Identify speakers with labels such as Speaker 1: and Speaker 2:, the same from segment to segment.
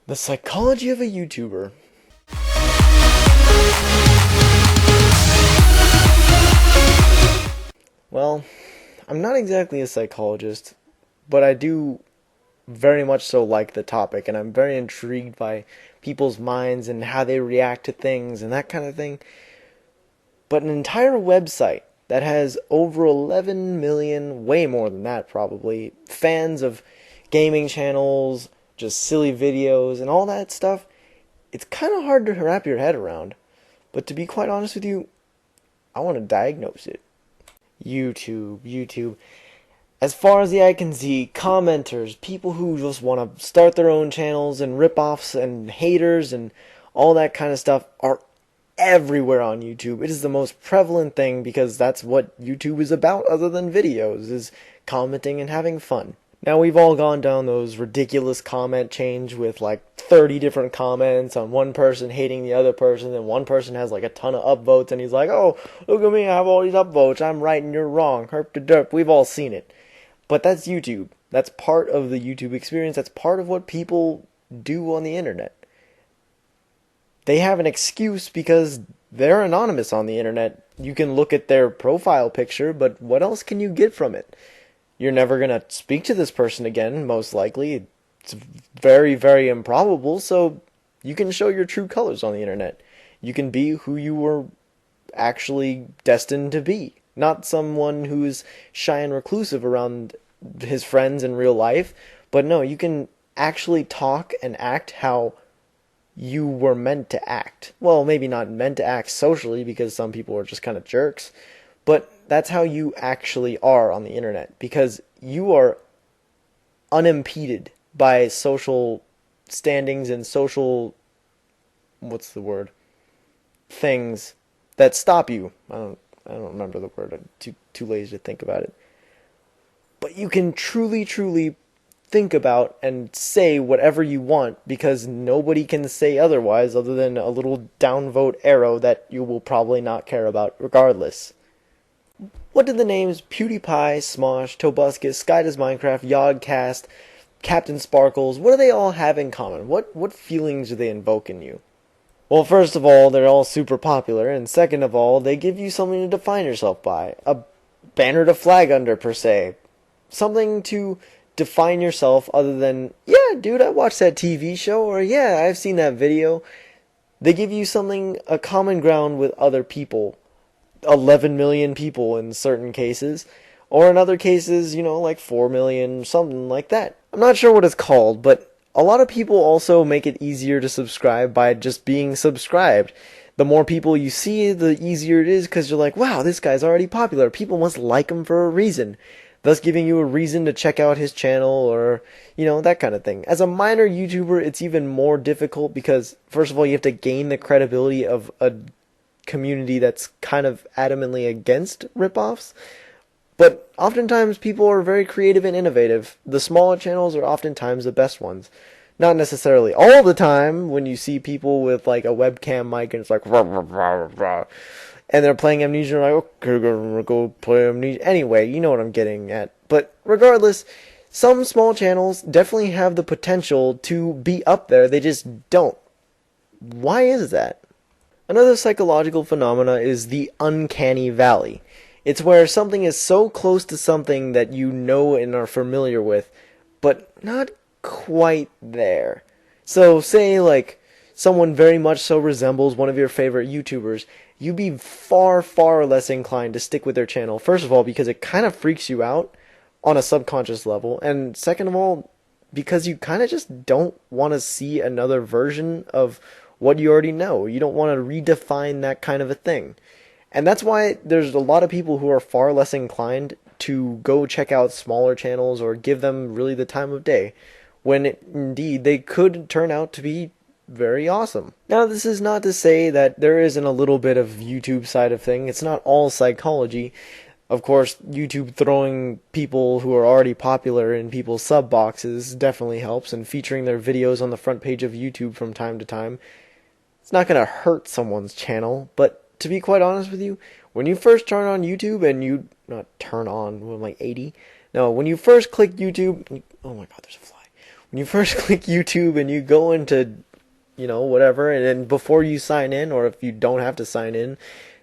Speaker 1: The psychology of a YouTuber. Well, I'm not exactly a psychologist, but I do very much so like the topic, and I'm very intrigued by people's minds and how they react to things and that kind of thing. But an entire website that has over 11 million, way more than that probably, fans of gaming channels, just silly videos and all that stuff, it's kind of hard to wrap your head around. But to be quite honest with you, I want to diagnose it. YouTube. As far as the eye can see, commenters, people who just want to start their own channels and rip-offs and haters and all that kind of stuff are everywhere on YouTube. It is the most prevalent thing because that's what YouTube is about other than videos, is commenting and having fun. Now, we've all gone down those ridiculous comment chains with like 30 different comments on one person hating the other person, and one person has like a ton of upvotes and he's like, oh, look at me, I have all these upvotes, I'm right and you're wrong, herp de derp. We've all seen it. But that's YouTube. That's part of the YouTube experience. That's part of what people do on the internet. They have an excuse because they're anonymous on the internet. You can look at their profile picture, but what else can you get from it? You're never going to speak to this person again, most likely. It's very, very improbable, so you can show your true colors on the internet. You can be who you were actually destined to be. Not someone who's shy and reclusive around his friends in real life, but no, you can actually talk and act how you were meant to act. Well, maybe not meant to act socially, because some people are just kind of jerks, but that's how you actually are on the internet, because you are unimpeded by social standings and social, what's the word, things that stop you. I don't remember the word. I'm too lazy to think about it. But you can truly think about and say whatever you want, because nobody can say otherwise other than a little downvote arrow that you will probably not care about regardless. What did the names PewDiePie, Smosh, Tobuscus, Sky Does Minecraft, Yodcast, Captain Sparkles, what do they all have in common? What feelings do they invoke in you? Well, first of all, they're all super popular, and second of all, they give you something to define yourself by. A banner to flag under, per se. Something to define yourself other than, yeah, dude, I watched that TV show, or yeah, I've seen that video. They give you something, a common ground with other people. 11 million people in certain cases, or in other cases, like 4 million, something like that. I'm not sure what it's called, but a lot of people also make it easier to subscribe by just being subscribed. The more people you see, the easier it is, because you're like, wow, this guy's already popular. People must like him for a reason. Thus giving you a reason to check out his channel, or, that kind of thing. As a minor YouTuber, it's even more difficult because, first of all, you have to gain the credibility of a community that's kind of adamantly against ripoffs. But oftentimes people are very creative and innovative. The smaller channels are oftentimes the best ones. Not necessarily all the time when you see people with like a webcam mic and it's like rah, rah, rah, rah, and they're playing Amnesia, like, okay, go play Amnesia. Anyway, you know what I'm getting at. But regardless, some small channels definitely have the potential to be up there. They just don't. Why is that? Another psychological phenomena is the uncanny valley. It's where something is so close to something that you know and are familiar with, but not quite there. So say like someone very much so resembles one of your favorite YouTubers, you'd be far less inclined to stick with their channel. First of all, because it kind of freaks you out on a subconscious level, and second of all, because you kind of just don't want to see another version of what you already know. You don't want to redefine that kind of a thing. And that's why there's a lot of people who are far less inclined to go check out smaller channels or give them really the time of day, when indeed they could turn out to be very awesome. Now, this is not to say that there isn't a little bit of YouTube side of thing. It's not all psychology. Of course, YouTube throwing people who are already popular in people's sub boxes definitely helps, and featuring their videos on the front page of YouTube from time to time. It's not going to hurt someone's channel, but to be quite honest with you, when you first turn on YouTube and you, not turn on, when I'm like 80, no, when you first click YouTube, oh my god, there's a fly. when you first click YouTube and you go into, whatever, and then before you sign in, or if you don't have to sign in,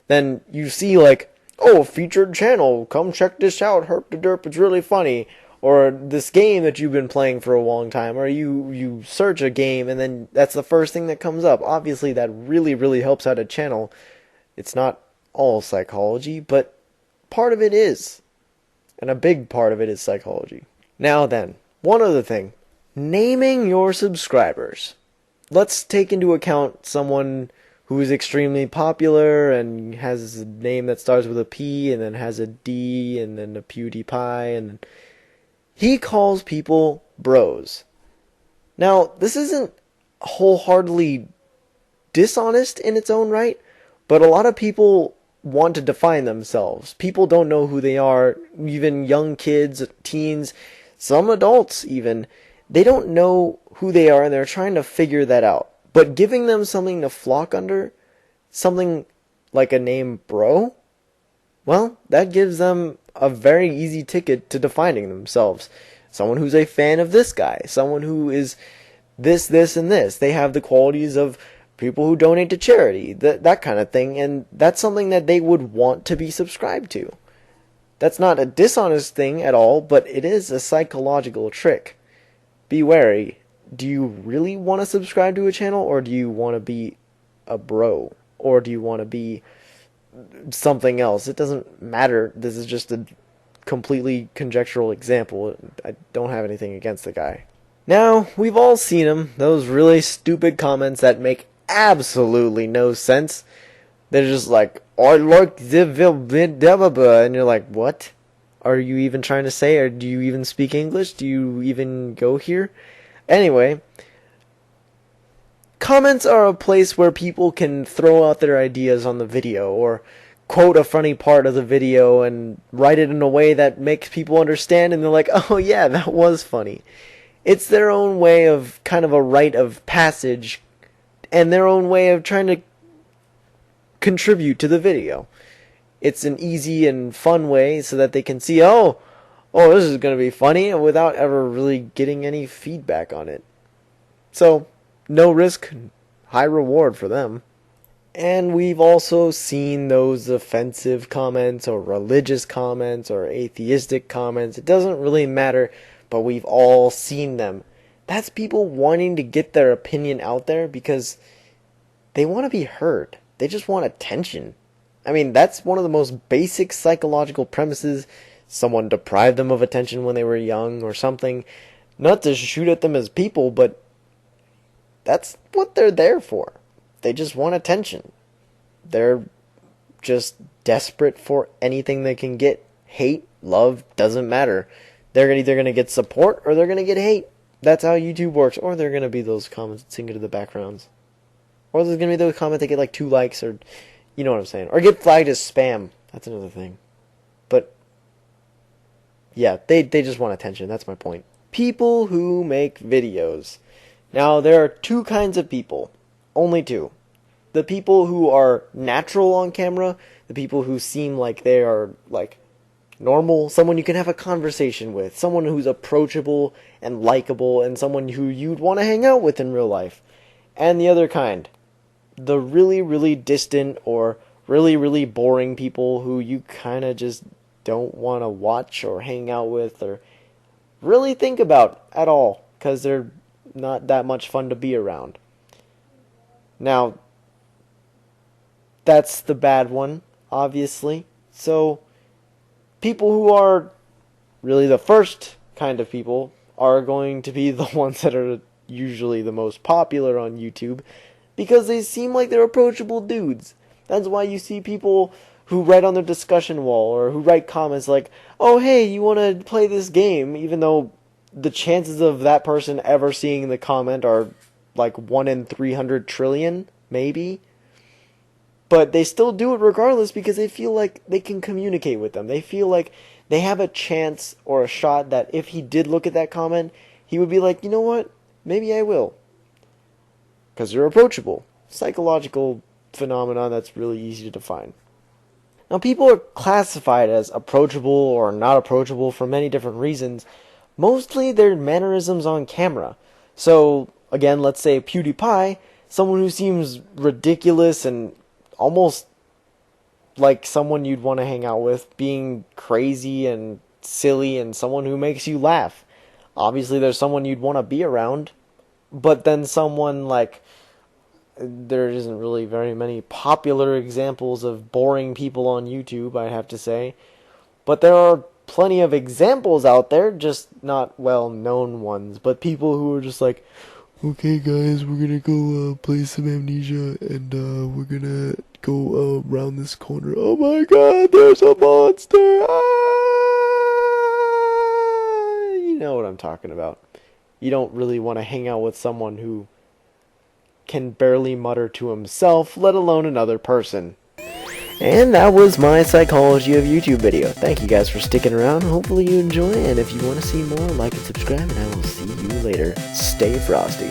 Speaker 1: then you see like, oh, featured channel, come check this out, herp de derp, it's really funny. Or this game that you've been playing for a long time, or you search a game and then that's the first thing that comes up. Obviously that really, really helps out a channel. It's not all psychology, but part of it is. And a big part of it is psychology. Now then, one other thing. Naming your subscribers. Let's take into account someone who is extremely popular and has a name that starts with a P and then has a D and then a PewDiePie, and he calls people bros. Now, this isn't wholeheartedly dishonest in its own right, but a lot of people want to define themselves. People don't know who they are, even young kids, teens, some adults even. They don't know who they are and they're trying to figure that out. But giving them something to flock under, something like a name bro, well, that gives them a very easy ticket to defining themselves. Someone who's a fan of this guy, someone who is this, and this. They have the qualities of people who donate to charity, that kind of thing, and that's something that they would want to be subscribed to. That's not a dishonest thing at all, but it is a psychological trick. Be wary. Do you really want to subscribe to a channel, or do you want to be a bro? Or do you want to be something else? It doesn't matter. This is just a completely conjectural example. I don't have anything against the guy. Now, we've all seen him, those really stupid comments that make absolutely no sense. They're just like, I like the and you're like, what are you even trying to say? Or do you even speak English? Do you even go here? Anyway, comments are a place where people can throw out their ideas on the video, or quote a funny part of the video and write it in a way that makes people understand, and they're like, oh yeah, that was funny. It's their own way of kind of a rite of passage and their own way of trying to contribute to the video. It's an easy and fun way so that they can see, oh, this is going to be funny, without ever really getting any feedback on it. So, no risk, high reward for them. And we've also seen those offensive comments or religious comments or atheistic comments. It doesn't really matter, but we've all seen them. That's people wanting to get their opinion out there because they want to be heard. They just want attention. I mean, that's one of the most basic psychological premises. Someone deprived them of attention when they were young or something. Not to shoot at them as people, but that's what they're there for. They just want attention. They're just desperate for anything they can get. Hate, love, doesn't matter. They're either going to get support or they're going to get hate. That's how YouTube works. Or they're going to be those comments that sink into the backgrounds. Or there's going to be those comments that get like 2 likes, or you know what I'm saying. Or get flagged as spam. That's another thing. But yeah, they just want attention. That's my point. People who make videos. Now, there are 2 kinds of people. Only 2. The people who are natural on camera. The people who seem like they are like normal. Someone you can have a conversation with. Someone who's approachable and likable. And someone who you'd want to hang out with in real life. And the other kind. The really, really distant or really, really boring people who you kind of just don't want to watch or hang out with or really think about at all, because they're not that much fun to be around. Now, that's the bad one, obviously. So, people who are really the first kind of people are going to be the ones that are usually the most popular on YouTube, because they seem like they're approachable dudes. That's why you see people who write on their discussion wall or who write comments like, oh hey, you want to play this game, even though the chances of that person ever seeing the comment are like 1 in 300 trillion, maybe. But they still do it regardless because they feel like they can communicate with them. They feel like they have a chance or a shot that if he did look at that comment, he would be like, you know what, maybe I will. Because they're approachable. Psychological phenomenon that's really easy to define. Now, people are classified as approachable or not approachable for many different reasons. Mostly their mannerisms on camera. So, again, let's say PewDiePie, someone who seems ridiculous and almost like someone you'd want to hang out with, being crazy and silly and someone who makes you laugh. Obviously, there's someone you'd want to be around, but then someone like, there isn't really very many popular examples of boring people on YouTube, I'd have to say. But there are plenty of examples out there, just not well-known ones. But people who are just like, okay guys, we're gonna go play some Amnesia, and we're gonna go around this corner. Oh my god, there's a monster! Ah! You know what I'm talking about. You don't really want to hang out with someone who can barely mutter to himself, let alone another person. And that was my psychology of YouTube video. Thank you guys for sticking around. Hopefully you enjoy, and if you want to see more, like and subscribe, and I will see you later. Stay frosty.